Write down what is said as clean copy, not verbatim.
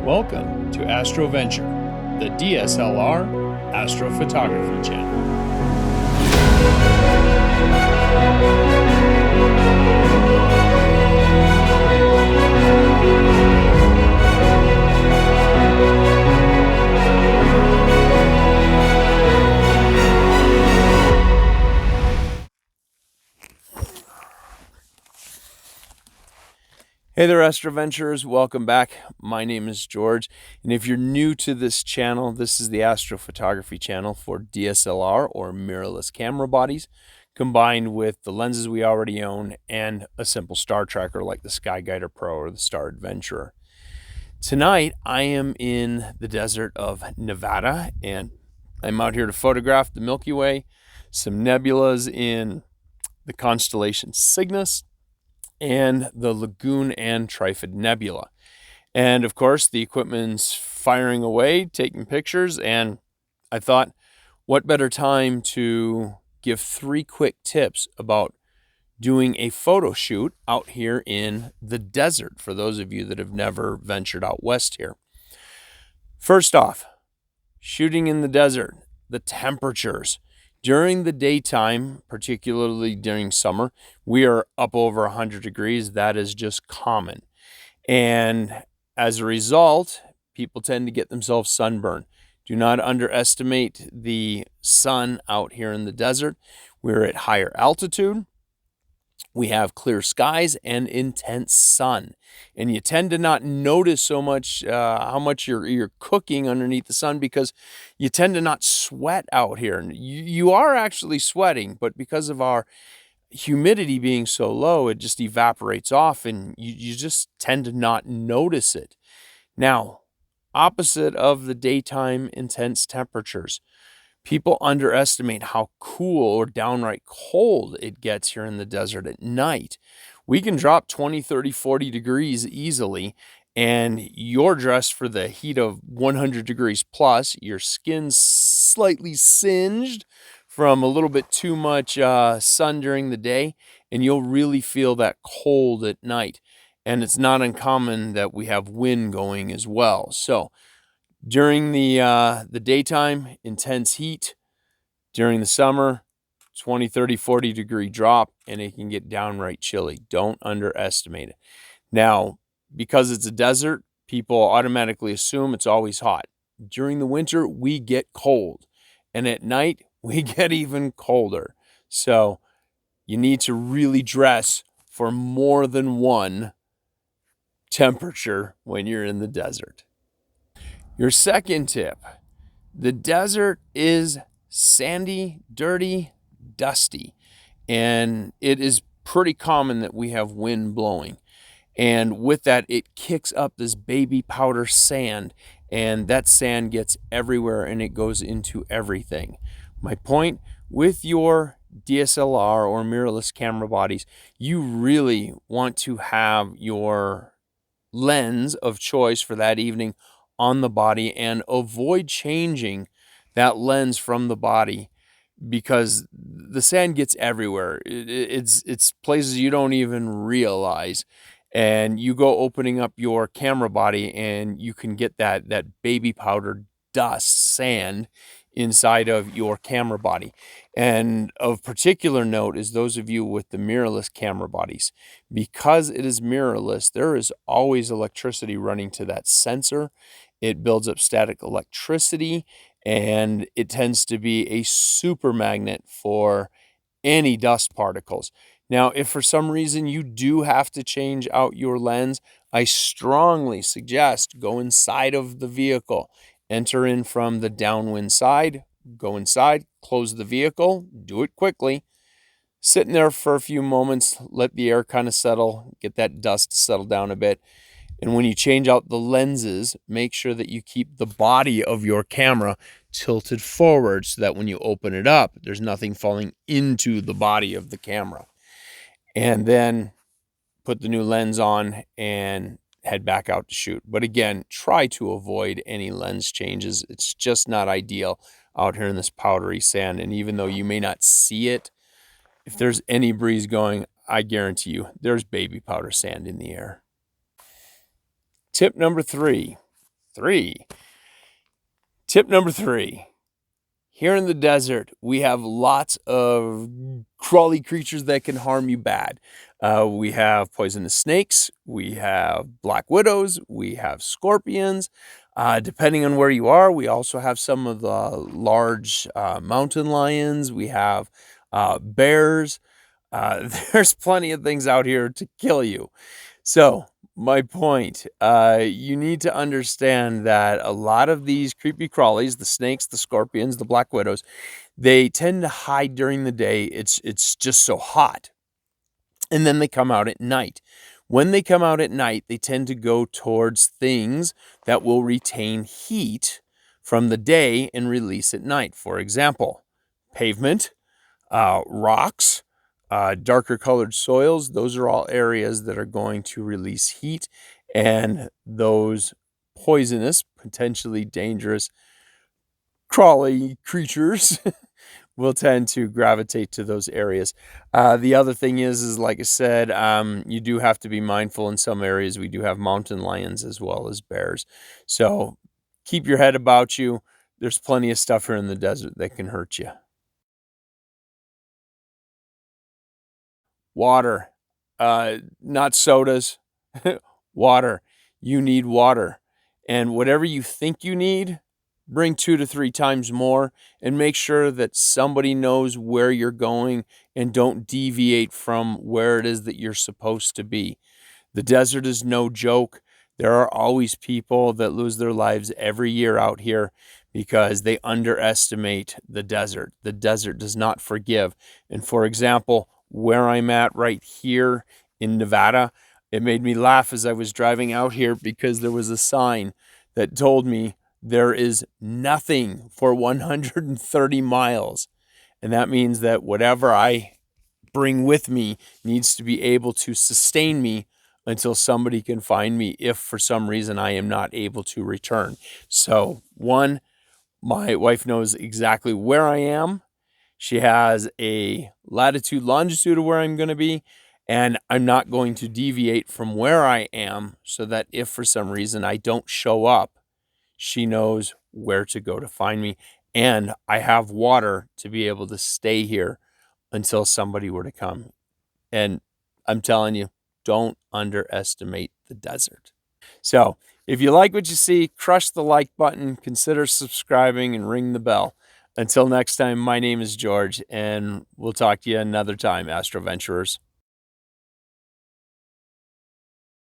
Welcome to Astroventure, the DSLR astrophotography channel. Hey there, Astroventurers. Welcome back. My name is George, and if you're new to this channel, this is the astrophotography channel for DSLR or mirrorless camera bodies, combined with the lenses we already own and a simple star tracker like the Skyguider Pro or the Star Adventurer. Tonight, I am in the desert of Nevada, and I'm out here to photograph the Milky Way, some nebulas in the constellation Cygnus, and the Lagoon and Trifid Nebula. And of course, the equipment's firing away, taking pictures, and I thought, what better time to give 3 quick tips about doing a photo shoot out here in the desert for those of you that have never ventured out west here. First off, shooting in the desert, the temperatures. During the daytime, particularly during summer, we are up over 100 degrees. That is just common. And as a result, people tend to get themselves sunburned. Do not underestimate the sun out here in the desert. We're at higher altitude. We have clear skies and intense sun. And you tend to not notice so much how much you're cooking underneath the sun because you tend to not sweat out here. And you are actually sweating, but because of our humidity being so low, it just evaporates off and you just tend to not notice it. Now, opposite of the daytime intense temperatures, people underestimate how cool or downright cold it gets here in the desert at night. We can drop 20, 30, 40 degrees easily, and you're dressed for the heat of 100 degrees plus. Your skin's slightly singed from a little bit too much sun during the day, and you'll really feel that cold at night. And it's not uncommon that we have wind going as well. So during the daytime, intense heat. During the summer, 20, 30, 40 degree drop, and it can get downright chilly. Don't underestimate it. Now, because it's a desert, people automatically assume it's always hot. During the winter, we get cold. And at night, we get even colder. So you need to really dress for more than one temperature when you're in the desert. Your second tip, the desert is sandy, dirty, dusty, and it is pretty common that we have wind blowing. And with that, it kicks up this baby powder sand, and that sand gets everywhere and it goes into everything. My point, with your DSLR or mirrorless camera bodies, you really want to have your lens of choice for that evening on the body and avoid changing that lens from the body because the sand gets everywhere. It's places you don't even realize. And you go opening up your camera body and you can get that baby powder dust, sand inside of your camera body. And of particular note is those of you with the mirrorless camera bodies. Because it is mirrorless, there is always electricity running to that sensor. It builds up static electricity, and it tends to be a super magnet for any dust particles. Now, if for some reason you do have to change out your lens, I strongly suggest go inside of the vehicle. Enter in from the downwind side, go inside, close the vehicle, do it quickly. Sit in there for a few moments, let the air kind of settle, get that dust to settle down a bit. And when you change out the lenses, make sure that you keep the body of your camera tilted forward so that when you open it up, there's nothing falling into the body of the camera. And then put the new lens on and head back out to shoot. But again, try to avoid any lens changes. It's just not ideal out here in this powdery sand. And even though you may not see it, if there's any breeze going, I guarantee you there's baby powder sand in the air. Tip number 3, 3. Tip number 3. Here in the desert, we have lots of crawly creatures that can harm you bad. We have poisonous snakes, we have black widows, we have scorpions. Depending on where you are, we also have some of the large mountain lions. We have bears. There's plenty of things out here to kill you. So, my point, you need to understand that a lot of these creepy crawlies, the snakes, the scorpions, the black widows, they tend to hide during the day. It's just so hot. And then they come out at night. When they come out at night, they tend to go towards things that will retain heat from the day and release at night. For example, pavement, rocks, darker colored soils. Those are all areas that are going to release heat, and those poisonous, potentially dangerous, crawly creatures will tend to gravitate to those areas. The other thing is like I said, you do have to be mindful in some areas. We do have mountain lions as well as bears. So keep your head about you. There's plenty of stuff here in the desert that can hurt you. Water, not sodas, water. You need water. And whatever you think you need, bring 2 to 3 times more, and make sure that somebody knows where you're going and don't deviate from where it is that you're supposed to be. The desert is no joke. There are always people that lose their lives every year out here because they underestimate the desert. The desert does not forgive. And for example, where I'm at right here in Nevada, it made me laugh as I was driving out here because there was a sign that told me there is nothing for 130 miles. And that means that whatever I bring with me needs to be able to sustain me until somebody can find me if for some reason I am not able to return. So, one, my wife knows exactly where I am. She has a latitude, longitude of where I'm going to be, and I'm not going to deviate from where I am so that if for some reason I don't show up, she knows where to go to find me. And I have water to be able to stay here until somebody were to come. And I'm telling you, don't underestimate the desert. So if you like what you see, crush the like button, consider subscribing, and ring the bell. Until next time, my name is George, and we'll talk to you another time, Astroventurers.